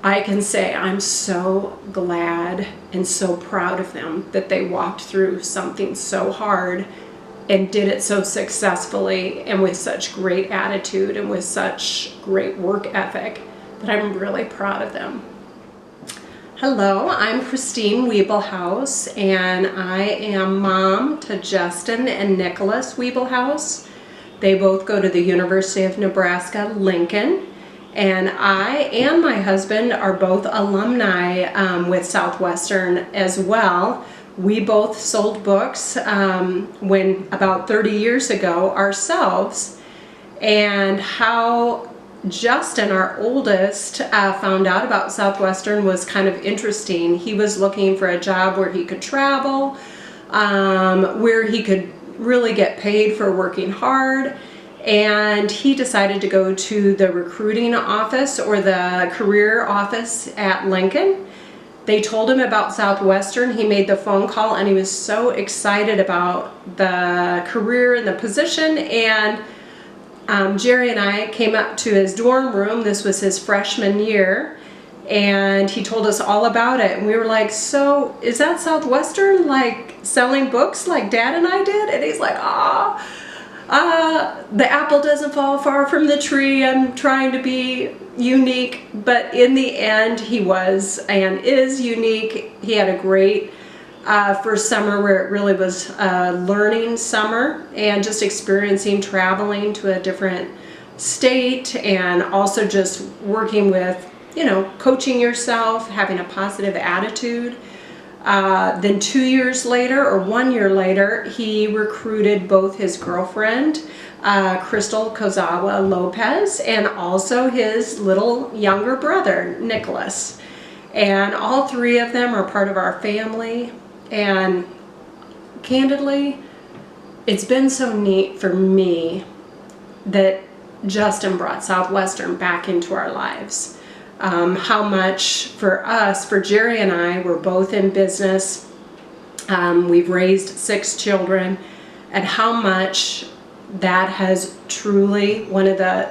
I can say I'm so glad and so proud of them that they walked through something so hard and did it so successfully and with such great attitude and with such great work ethic, that I'm really proud of them. Hello, I'm Kristine Wiebelhaus, and I am mom to Justin and Nicholas Wiebelhaus. They both go to the University of Nebraska, Lincoln. And I and my husband are both alumni with Southwestern as well. We both sold books when about 30 years ago ourselves. And how Justin, our oldest, found out about Southwestern was kind of interesting. He was looking for a job where he could travel, where he could really get paid for working hard. And he decided to go to the recruiting office or the career office at Lincoln. They told him about Southwestern. He made the phone call and he was so excited about the career and the position. And Jerry and I came up to his dorm room. This was his freshman year. And he told us all about it. And we were like, so is that Southwestern, like selling books like Dad and I did? And he's like, the apple doesn't fall far from the tree. I'm trying to be unique, but in the end he was and is unique. He had a great first summer where it really was a learning summer and just experiencing traveling to a different state and also just working with, coaching yourself, having a positive attitude. Then 2 years later, or 1 year later, he recruited both his girlfriend, Crystal Kozawa Lopez, and also his little younger brother, Nicholas. And all three of them are part of our family. And candidly, it's been so neat for me that Justin brought Southwestern back into our lives. How much for us, for Jerry and I, we're both in business. We've raised 6 children, and how much that has truly one of the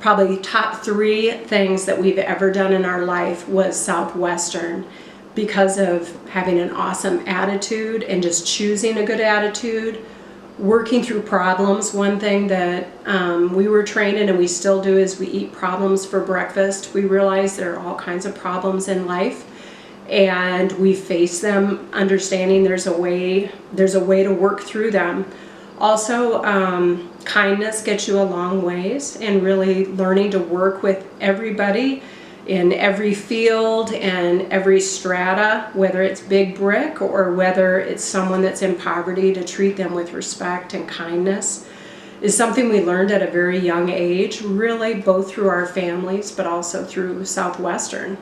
probably top 3 things that we've ever done in our life was Southwestern, because of having an awesome attitude and just choosing a good attitude. Working through problems. One thing that we were trained in and we still do is we eat problems for breakfast. We realize there are all kinds of problems in life and we face them understanding there's a way to work through them. Also, kindness gets you a long ways, and really learning to work with everybody in every field and every strata, whether it's big brick or whether it's someone that's in poverty, to treat them with respect and kindness, is something we learned at a very young age, really both through our families but also through Southwestern.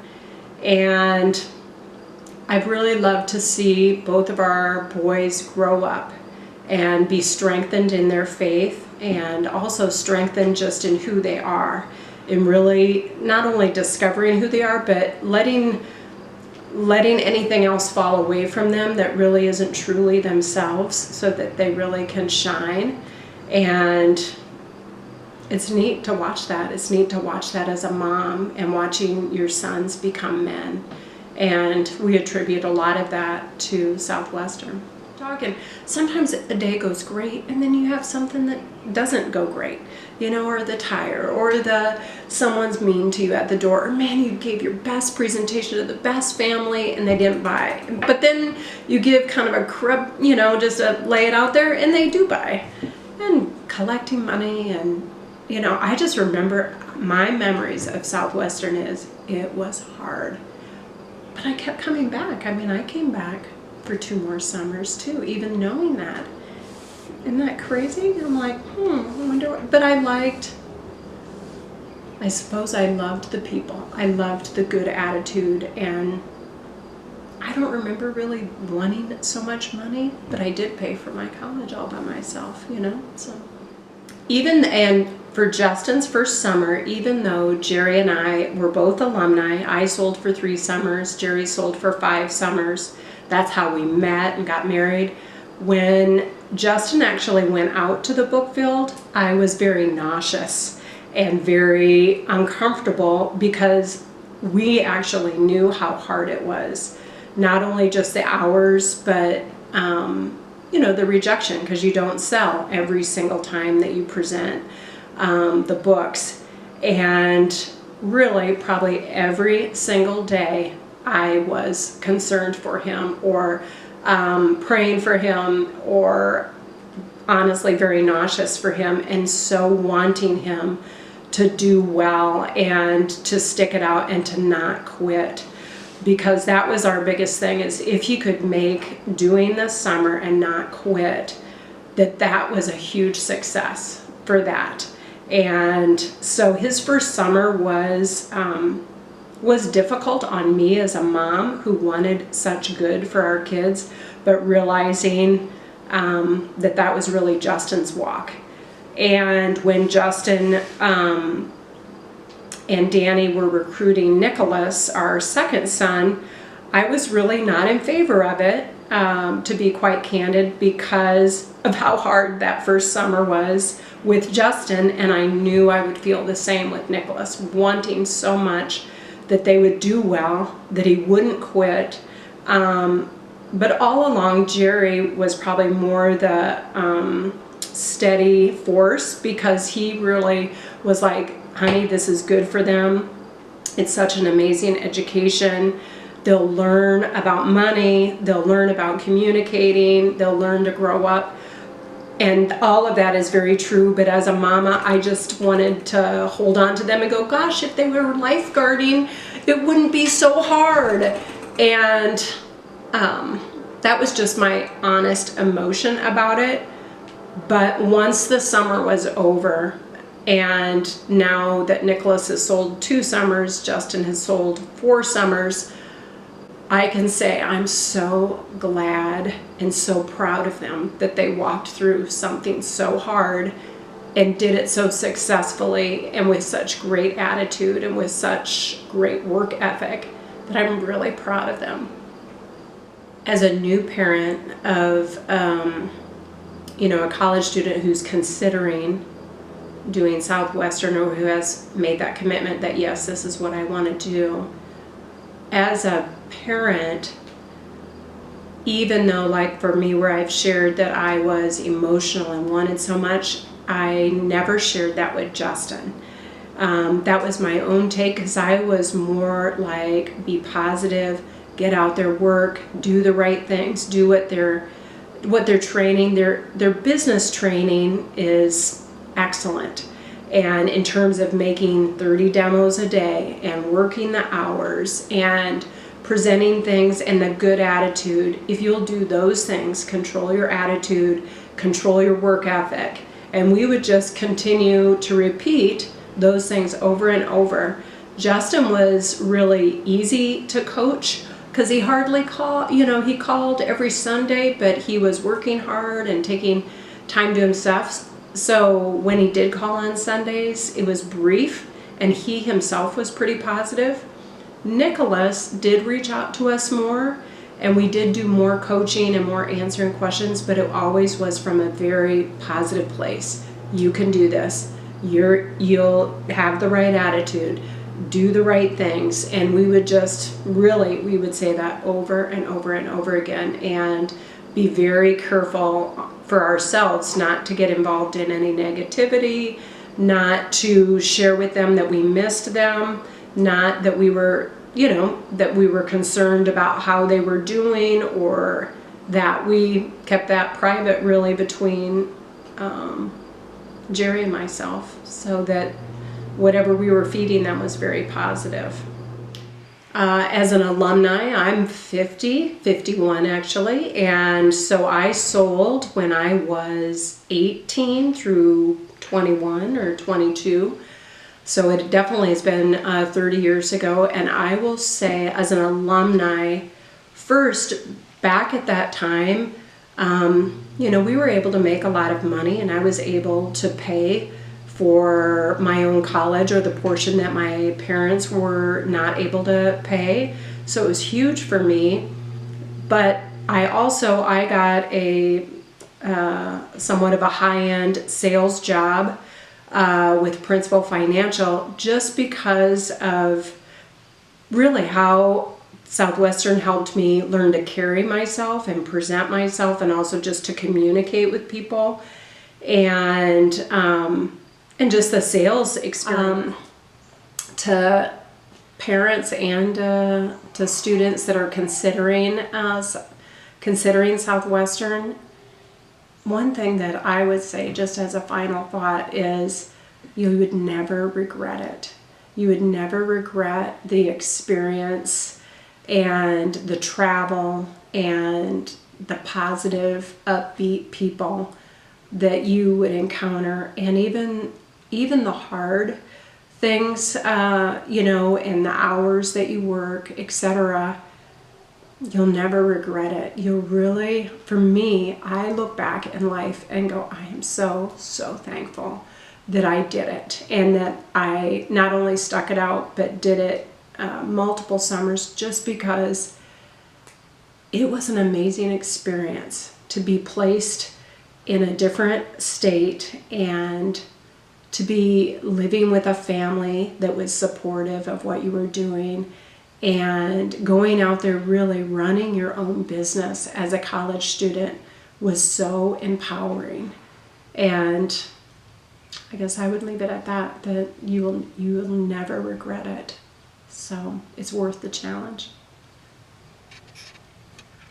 And I've really loved to see both of our boys grow up and be strengthened in their faith and also strengthened just in who they are. And really not only discovering who they are, but letting anything else fall away from them that really isn't truly themselves, so that they really can shine. And it's neat to watch that. It's neat to watch that as a mom and watching your sons become men. And we attribute a lot of that to Southwestern. And sometimes the day goes great and then you have something that doesn't go great, or the tire, or someone's mean to you at the door, or man, you gave your best presentation to the best family and they didn't buy. But then you give kind of a crib, just to lay it out there, and they do buy. And collecting money, and I just remember my memories of Southwestern is it was hard, but I kept coming back. I came back for 2 more summers too, even knowing that. Isn't that crazy? I'm like, I wonder what, but I suppose I loved the people. I loved the good attitude, and I don't remember really wanting so much money, but I did pay for my college all by myself, so. And for Justin's first summer, even though Jerry and I were both alumni, I sold for 3 summers, Jerry sold for 5 summers. That's how we met and got married. When Justin actually went out to the book field, I was very nauseous and very uncomfortable, because we actually knew how hard it was. Not only just the hours, but the rejection, because you don't sell every single time that you present the books. And really, probably every single day, I was concerned for him, or praying for him, or honestly very nauseous for him, and so wanting him to do well and to stick it out and to not quit. Because that was our biggest thing, is if he could make doing this summer and not quit, that was a huge success for that. And so his first summer was difficult on me as a mom who wanted such good for our kids, but realizing that was really Justin's walk. And when Justin and Danny were recruiting Nicholas, our second son, I was really not in favor of it, to be quite candid, because of how hard that first summer was with Justin, and I knew I would feel the same with Nicholas, wanting so much that they would do well, that he wouldn't quit. But all along, Jerry was probably more the steady force, because he really was like, honey, this is good for them. It's such an amazing education. They'll learn about money. They'll learn about communicating. They'll learn to grow up. And all of that is very true. But as a mama, I just wanted to hold on to them and go, gosh, if they were lifeguarding, it wouldn't be so hard. And that was just my honest emotion about it. But once the summer was over, and now that Nicholas has sold 2 summers, Justin has sold 4 summers, I can say I'm so glad and so proud of them that they walked through something so hard and did it so successfully and with such great attitude and with such great work ethic, that I'm really proud of them. As a new parent of a college student who's considering doing Southwestern, or who has made that commitment that yes, this is what I want to do, as a parent, even though, like for me, where I've shared that I was emotional and wanted so much, I never shared that with Justin. That was my own take, because I was more like, be positive, get out there, work, do the right things, do what they're training. Their business training is excellent. And in terms of making 30 demos a day and working the hours and presenting things and the good attitude, if you'll do those things, control your attitude, control your work ethic, and we would just continue to repeat those things over and over. Justin was really easy to coach, because he hardly called, he called every Sunday, but he was working hard and taking time to himself. So when he did call on Sundays, it was brief, and he himself was pretty positive. Nicholas did reach out to us more, and we did do more coaching and more answering questions, but it always was from a very positive place. You can do this. You'll have the right attitude. Do the right things. And we would we would say that over and over and over again, and be very careful for ourselves not to get involved in any negativity, not to share with them that we missed them, not that we were, concerned about how they were doing, or that we kept that private really between Jerry and myself, so that whatever we were feeding them was very positive. As an alumni, I'm 51 actually, and so I sold when I was 18 through 21 or 22, so it definitely has been 30 years ago. And I will say, as an alumni, first, back at that time, we were able to make a lot of money, and I was able to pay for my own college, or the portion that my parents were not able to pay. So it was huge for me. But I got a somewhat of a high-end sales job with Principal Financial, just because of really how Southwestern helped me learn to carry myself and present myself, and also just to communicate with people, and just the sales experience. To parents and to students that are considering Southwestern, one thing that I would say, just as a final thought, is you would never regret it. You would never regret the experience and the travel and the positive, upbeat people that you would encounter, and even the hard things, and the hours that you work, etc. You'll never regret it. You'll really, for me, I look back in life and go, I am so, so thankful that I did it, and that I not only stuck it out, but did it multiple summers, just because it was an amazing experience to be placed in a different state and to be living with a family that was supportive of what you were doing, and going out there really running your own business as a college student was so empowering. And I guess I would leave it at that you will never regret it. So it's worth the challenge.